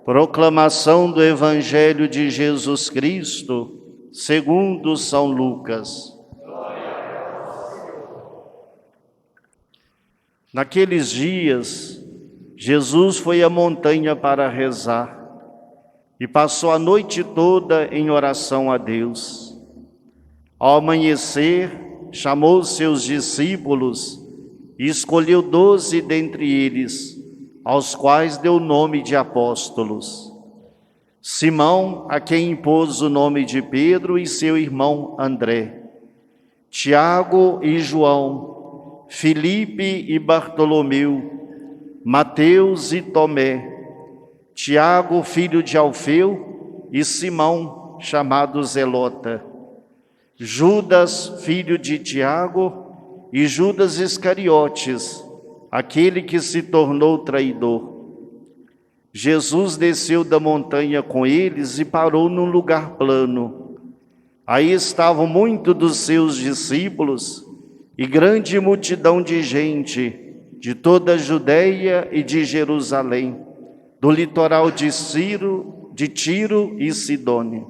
Proclamação do Evangelho de Jesus Cristo, segundo São Lucas. Naqueles dias, Jesus foi à montanha para rezar e passou a noite toda em oração a Deus. Ao amanhecer, chamou seus discípulos e escolheu 12 dentre eles, aos quais deu o nome de apóstolos. Simão, a quem impôs o nome de Pedro, e seu irmão André. Tiago e João, Filipe e Bartolomeu, Mateus e Tomé, Tiago, filho de Alfeu, e Simão, chamado Zelota, Judas, filho de Tiago, e Judas Iscariotes, aquele que se tornou traidor. Jesus desceu da montanha com eles e parou num lugar plano. Aí estavam muitos dos seus discípulos e grande multidão de gente de toda a Judeia e de Jerusalém, do litoral de Tiro e Sidônia.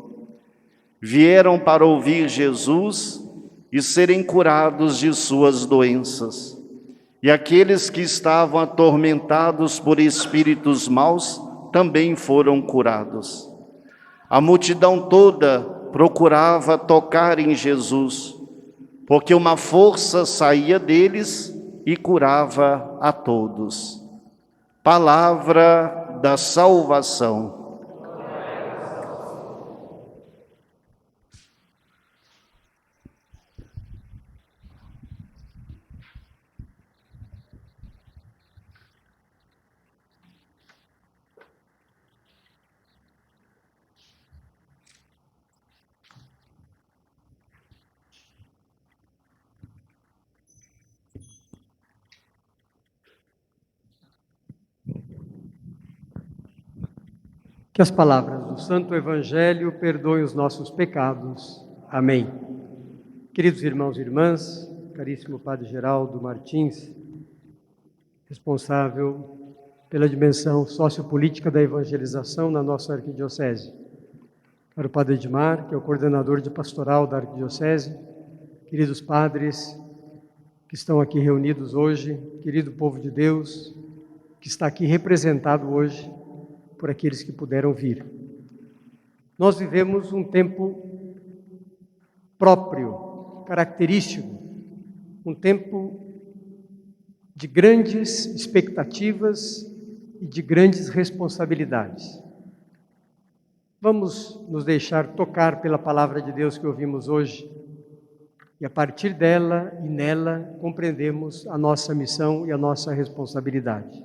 Vieram para ouvir Jesus e serem curados de suas doenças. E aqueles que estavam atormentados por espíritos maus também foram curados. A multidão toda procurava tocar em Jesus, porque uma força saía deles e curava a todos. Palavra da salvação. Que as palavras do Santo Evangelho perdoem os nossos pecados. Amém. Queridos irmãos e irmãs, caríssimo Padre Geraldo Martins, responsável pela dimensão sociopolítica da evangelização na nossa arquidiocese. Caro Padre Edmar, que é o coordenador de pastoral da arquidiocese, queridos padres que estão aqui reunidos hoje, querido povo de Deus, que está aqui representado hoje por aqueles que puderam vir. Nós vivemos um tempo próprio, característico, um tempo de grandes expectativas e de grandes responsabilidades. Vamos nos deixar tocar pela palavra de Deus que ouvimos hoje e a partir dela e nela compreendemos a nossa missão e a nossa responsabilidade.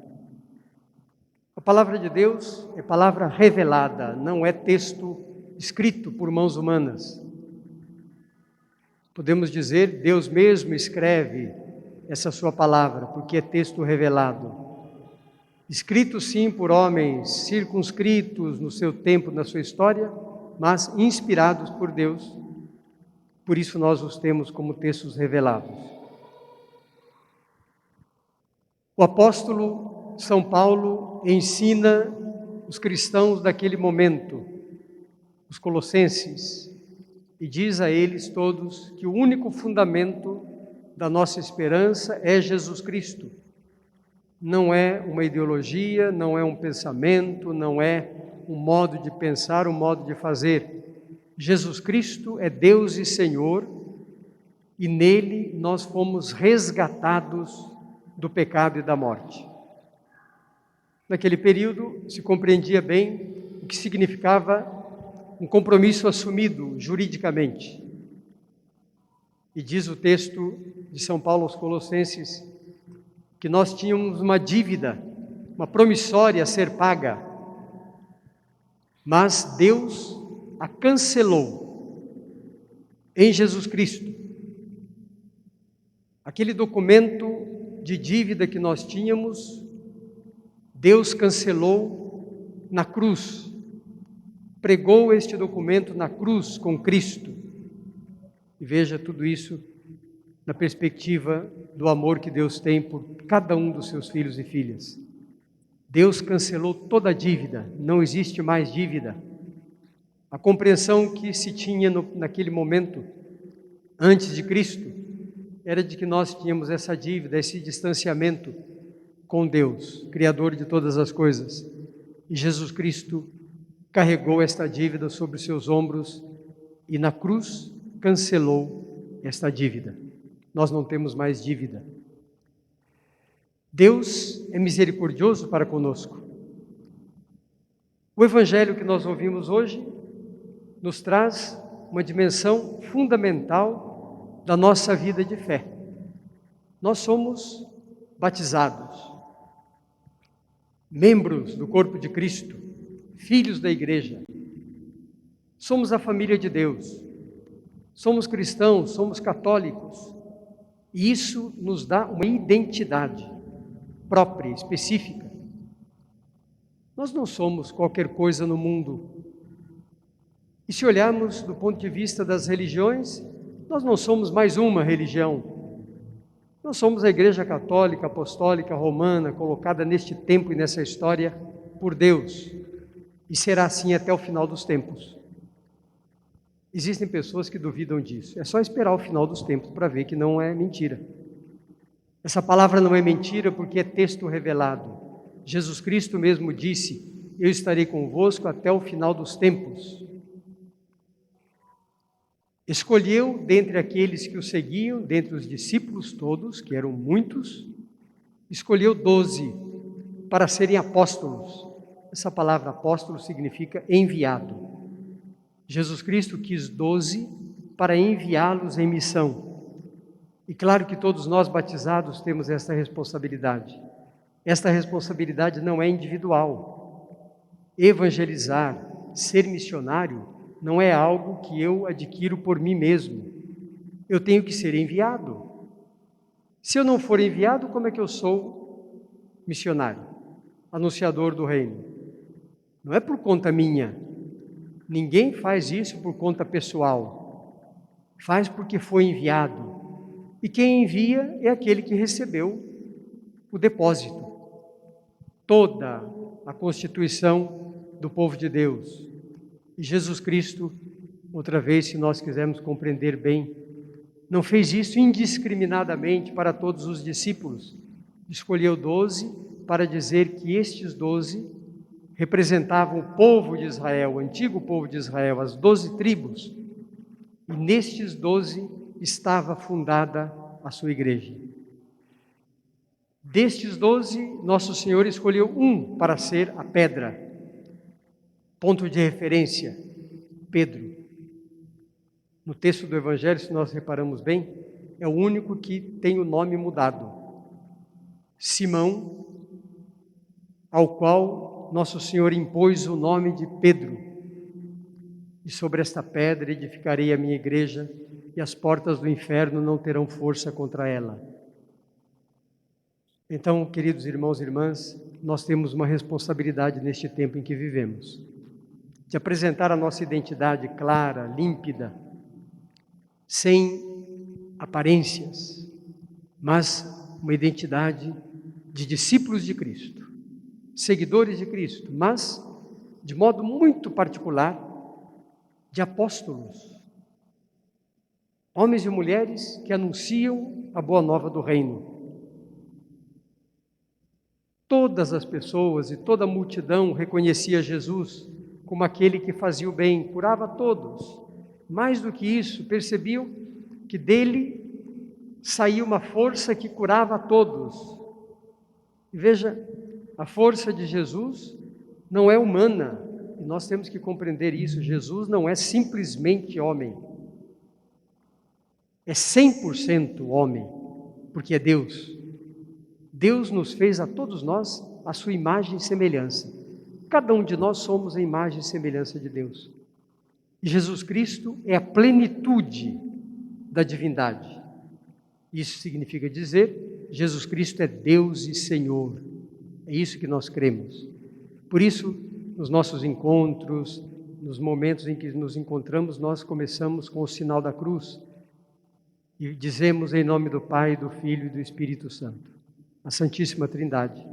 A palavra de Deus é palavra revelada, não é texto escrito por mãos humanas. Podemos dizer, Deus mesmo escreve essa sua palavra, porque é texto revelado. Escrito sim por homens circunscritos no seu tempo, na sua história, mas inspirados por Deus. Por isso nós os temos como textos revelados. O apóstolo São Paulo ensina os cristãos daquele momento, os colossenses, e diz a eles todos que o único fundamento da nossa esperança é Jesus Cristo. Não é uma ideologia, não é um pensamento, não é um modo de pensar, um modo de fazer. Jesus Cristo é Deus e Senhor, e nele nós fomos resgatados do pecado e da morte. Naquele período se compreendia bem o que significava um compromisso assumido juridicamente. E diz o texto de São Paulo aos Colossenses que nós tínhamos uma dívida, uma promissória a ser paga, mas Deus a cancelou em Jesus Cristo. Aquele documento de dívida que nós tínhamos, Deus cancelou na cruz, pregou este documento na cruz com Cristo. E veja tudo isso na perspectiva do amor que Deus tem por cada um dos seus filhos e filhas. Deus cancelou toda a dívida, não existe mais dívida. A compreensão que se tinha naquele momento, antes de Cristo, era de que nós tínhamos essa dívida, esse distanciamento com Deus, Criador de todas as coisas. E Jesus Cristo carregou esta dívida sobre os seus ombros e na cruz cancelou esta dívida. Nós não temos mais dívida. Deus é misericordioso para conosco. O Evangelho que nós ouvimos hoje nos traz uma dimensão fundamental da nossa vida de fé. Nós somos batizados, membros do corpo de Cristo, filhos da igreja. Somos a família de Deus. Somos cristãos, somos católicos. E isso nos dá uma identidade própria, específica. Nós não somos qualquer coisa no mundo. E se olharmos do ponto de vista das religiões, nós não somos mais uma religião. Nós somos a Igreja Católica, Apostólica, Romana, colocada neste tempo e nessa história por Deus. E será assim até o final dos tempos. Existem pessoas que duvidam disso. É só esperar o final dos tempos para ver que não é mentira. Essa palavra não é mentira porque é texto revelado. Jesus Cristo mesmo disse: eu estarei convosco até o final dos tempos. Escolheu dentre aqueles que o seguiam, dentre os discípulos todos, que eram muitos, escolheu 12 para serem apóstolos. Essa palavra apóstolo significa enviado. Jesus Cristo quis 12 para enviá-los em missão. E claro que todos nós batizados temos esta responsabilidade. Esta responsabilidade não é individual. Evangelizar, ser missionário, não é algo que eu adquiro por mim mesmo. Eu tenho que ser enviado. Se eu não for enviado, como é que eu sou missionário, anunciador do reino? Não é por conta minha. Ninguém faz isso por conta pessoal. Faz porque foi enviado. E quem envia é aquele que recebeu o depósito. Toda a constituição do povo de Deus. E Jesus Cristo, outra vez, se nós quisermos compreender bem, não fez isso indiscriminadamente para todos os discípulos. Escolheu 12 para dizer que estes 12 representavam o povo de Israel, o antigo povo de Israel, as 12 tribos. E nestes 12 estava fundada a sua igreja. Destes 12, Nosso Senhor escolheu um para ser a pedra. Ponto de referência, Pedro. No texto do Evangelho, se nós reparamos bem, é o único que tem o nome mudado. Simão, ao qual Nosso Senhor impôs o nome de Pedro. E sobre esta pedra edificarei a minha igreja, e as portas do inferno não terão força contra ela. Então, queridos irmãos e irmãs, nós temos uma responsabilidade neste tempo em que vivemos, de apresentar a nossa identidade clara, límpida, sem aparências, mas uma identidade de discípulos de Cristo, seguidores de Cristo, mas de modo muito particular, de apóstolos, homens e mulheres que anunciam a boa nova do reino. Todas as pessoas e toda a multidão reconhecia Jesus como aquele que fazia o bem, curava a todos. Mais do que isso, percebiam que dele saía uma força que curava a todos. E veja, a força de Jesus não é humana, e nós temos que compreender isso. Jesus não é simplesmente homem. É 100% homem, porque é Deus. Deus nos fez a todos nós a sua imagem e semelhança. Cada um de nós somos a imagem e semelhança de Deus. E Jesus Cristo é a plenitude da divindade. Isso significa dizer, Jesus Cristo é Deus e Senhor. É isso que nós cremos. Por isso, nos nossos encontros, nos momentos em que nos encontramos, nós começamos com o sinal da cruz. E dizemos em nome do Pai, do Filho e do Espírito Santo, a Santíssima Trindade,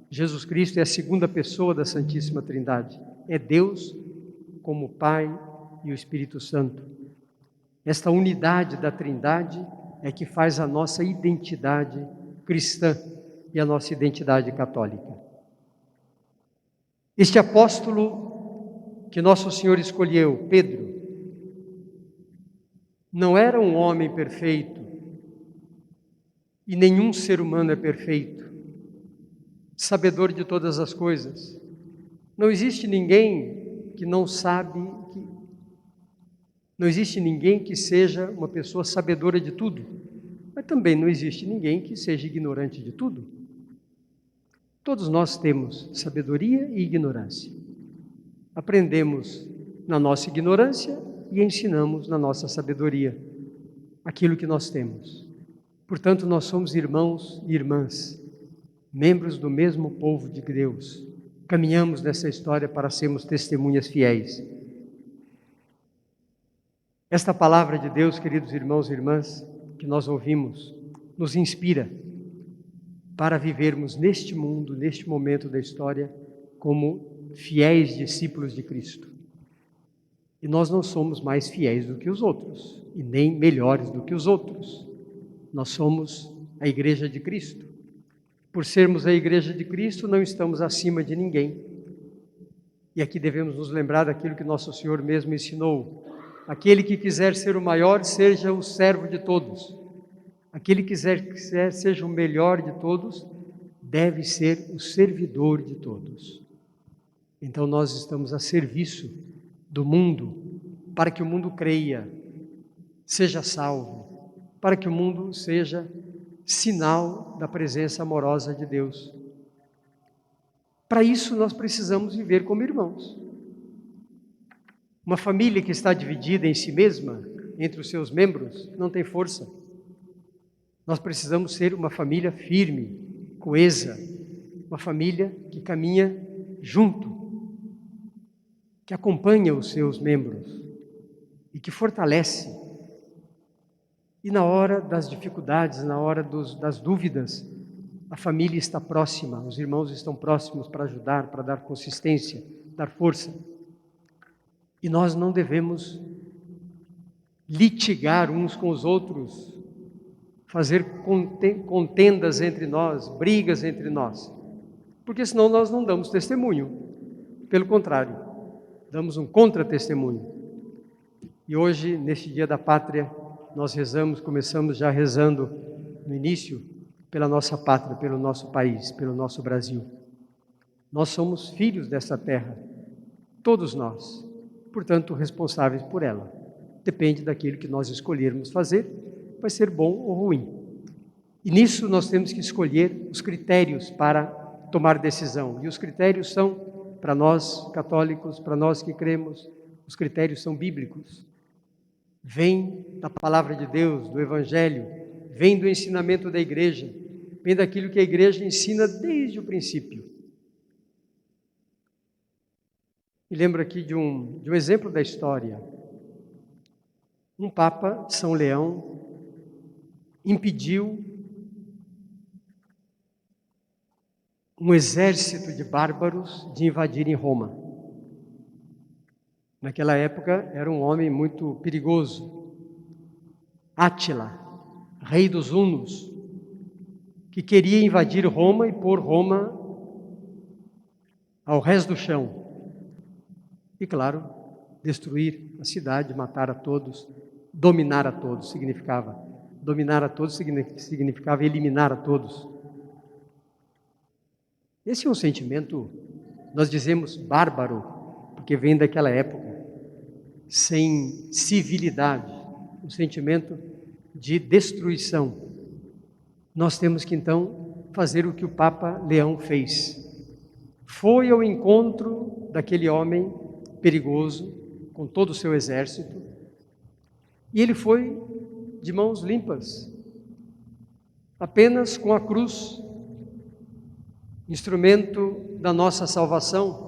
Jesus Cristo é a segunda pessoa da Santíssima Trindade. É Deus como o Pai e o Espírito Santo. Esta unidade da Trindade é que faz a nossa identidade cristã e a nossa identidade católica. Este apóstolo que Nosso Senhor escolheu, Pedro, não era um homem perfeito, e nenhum ser humano é perfeito, sabedor de todas as coisas. Não existe ninguém que não sabe, não existe ninguém que seja uma pessoa sabedora de tudo, mas também não existe ninguém que seja ignorante de tudo. Todos nós temos sabedoria e ignorância. Aprendemos na nossa ignorância e ensinamos na nossa sabedoria aquilo que nós temos. Portanto, nós somos irmãos e irmãs, membros do mesmo povo de Deus. Caminhamos nessa história para sermos testemunhas fiéis. Esta palavra de Deus, queridos irmãos e irmãs, que nós ouvimos, nos inspira para vivermos neste mundo, neste momento da história, como fiéis discípulos de Cristo. E nós não somos mais fiéis do que os outros, e nem melhores do que os outros. Nós somos a Igreja de Cristo. Por sermos a Igreja de Cristo, não estamos acima de ninguém. E aqui devemos nos lembrar daquilo que Nosso Senhor mesmo ensinou. Aquele que quiser ser o maior, seja o servo de todos. Aquele que quiser seja o melhor de todos, deve ser o servidor de todos. Então nós estamos a serviço do mundo, para que o mundo creia, seja salvo, para que o mundo seja sinal da presença amorosa de Deus. Para isso nós precisamos viver como irmãos. Uma família que está dividida em si mesma, entre os seus membros, não tem força. Nós precisamos ser uma família firme, coesa, uma família que caminha junto, que acompanha os seus membros e que fortalece. E na hora das dificuldades, na hora das dúvidas, a família está próxima, os irmãos estão próximos para ajudar, para dar consistência, dar força. E nós não devemos litigar uns com os outros, fazer contendas entre nós, brigas entre nós, porque senão nós não damos testemunho. Pelo contrário, damos um contra-testemunho. E hoje, neste Dia da Pátria, nós começamos já rezando no início, pela nossa pátria, pelo nosso país, pelo nosso Brasil. Nós somos filhos dessa terra, todos nós, portanto, responsáveis por ela. Depende daquilo que nós escolhermos fazer, vai ser bom ou ruim. E nisso nós temos que escolher os critérios para tomar decisão. E os critérios são, para nós católicos, para nós que cremos, os critérios são bíblicos. Vem da palavra de Deus, do Evangelho, vem do ensinamento da igreja, vem daquilo que a igreja ensina desde o princípio. Me lembro aqui de um exemplo da história. Um Papa, São Leão, impediu um exército de bárbaros de invadirem Roma. Naquela época era um homem muito perigoso, Átila, rei dos hunos, que queria invadir Roma e pôr Roma ao rés do chão. E claro, destruir a cidade, matar a todos, dominar a todos significava. Dominar a todos significava eliminar a todos. Esse é um sentimento, nós dizemos bárbaro, porque vem daquela época, sem civilidade, um sentimento de destruição. Nós temos que então fazer o que o Papa Leão fez. Foi ao encontro daquele homem perigoso, com todo o seu exército, e ele foi de mãos limpas, apenas com a cruz, instrumento da nossa salvação.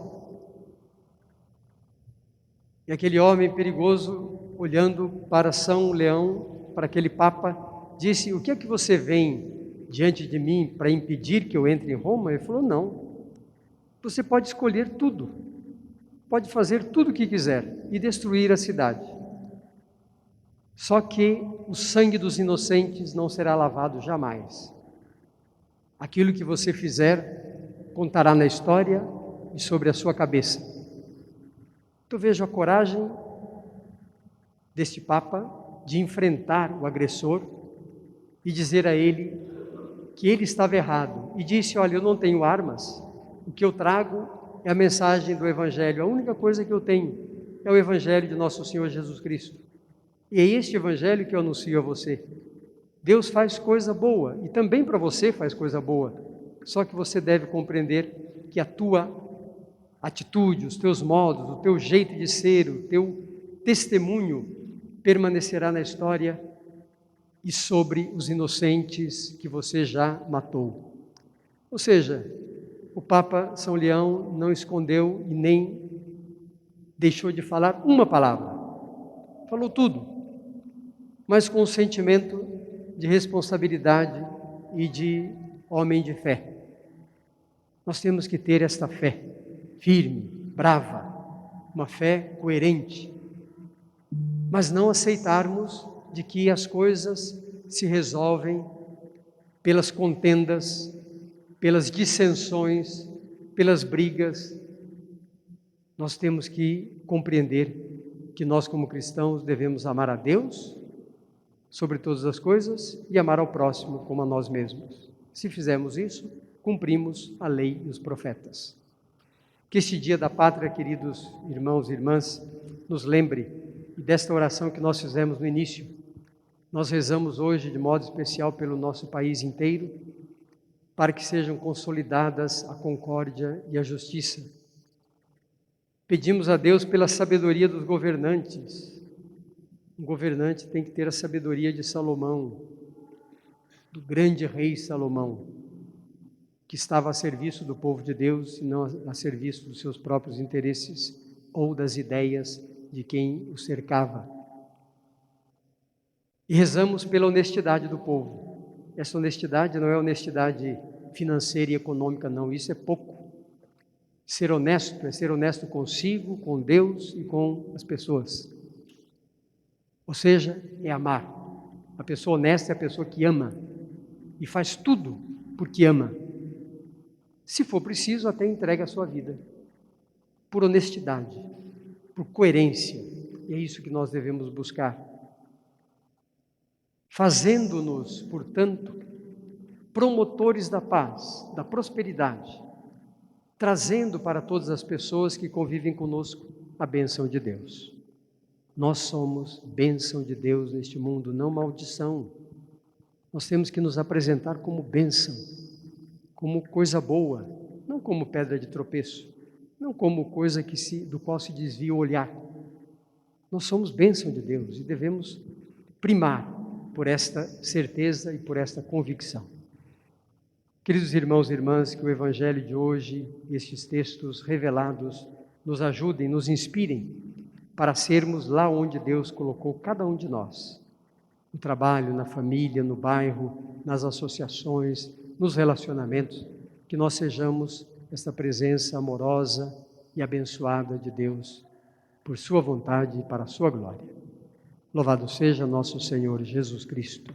E aquele homem perigoso, olhando para São Leão, para aquele Papa, disse: o que é que você vem diante de mim para impedir que eu entre em Roma? Ele falou: não, Você pode escolher tudo, pode fazer tudo o que quiser e destruir a cidade. Só que o sangue dos inocentes não será lavado jamais. Aquilo que você fizer contará na história e sobre a sua cabeça. Eu vejo a coragem deste Papa de enfrentar o agressor e dizer a ele que ele estava errado. E disse: olha, eu não tenho armas, o que eu trago é a mensagem do Evangelho. A única coisa que eu tenho é o Evangelho de nosso Senhor Jesus Cristo. E é este Evangelho que eu anuncio a você. Deus faz coisa boa e também para você faz coisa boa. Só que você deve compreender que a tua atitude, os teus modos, o teu jeito de ser, o teu testemunho permanecerá na história e sobre os inocentes que você já matou. Ou seja, o Papa São Leão não escondeu e nem deixou de falar uma palavra. Falou tudo, mas com um sentimento de responsabilidade e de homem de fé. Nós temos que ter esta fé firme, brava, uma fé coerente, mas não aceitarmos de que as coisas se resolvem pelas contendas, pelas dissensões, pelas brigas. Nós temos que compreender que nós, como cristãos, devemos amar a Deus sobre todas as coisas e amar ao próximo como a nós mesmos. Se fizermos isso, cumprimos a lei e os profetas. Que este dia da pátria, queridos irmãos e irmãs, nos lembre e desta oração que nós fizemos no início. Nós rezamos hoje de modo especial pelo nosso país inteiro, para que sejam consolidadas a concórdia e a justiça. Pedimos a Deus pela sabedoria dos governantes. Um governante tem que ter a sabedoria de Salomão, do grande rei Salomão, que estava a serviço do povo de Deus e não a serviço dos seus próprios interesses ou das ideias de quem o cercava. E rezamos pela honestidade do povo. Essa honestidade não é honestidade financeira e econômica, não, isso é pouco. Ser honesto é ser honesto consigo, com Deus e com as pessoas. Ou seja, é amar. A pessoa honesta é a pessoa que ama e faz tudo porque ama. Se for preciso, até entrega a sua vida, por honestidade, por coerência. E é isso que nós devemos buscar. Fazendo-nos, portanto, promotores da paz, da prosperidade, trazendo para todas as pessoas que convivem conosco a bênção de Deus. Nós somos bênção de Deus neste mundo, não maldição. Nós temos que nos apresentar como bênção, como coisa boa, não como pedra de tropeço, não como coisa do qual se desvia o olhar. Nós somos bênção de Deus e devemos primar por esta certeza e por esta convicção. Queridos irmãos e irmãs, que o Evangelho de hoje, estes textos revelados, nos ajudem, nos inspirem para sermos lá onde Deus colocou cada um de nós. No trabalho, na família, no bairro, nas associações, nos relacionamentos, que nós sejamos esta presença amorosa e abençoada de Deus, por sua vontade e para a sua glória. Louvado seja nosso Senhor Jesus Cristo.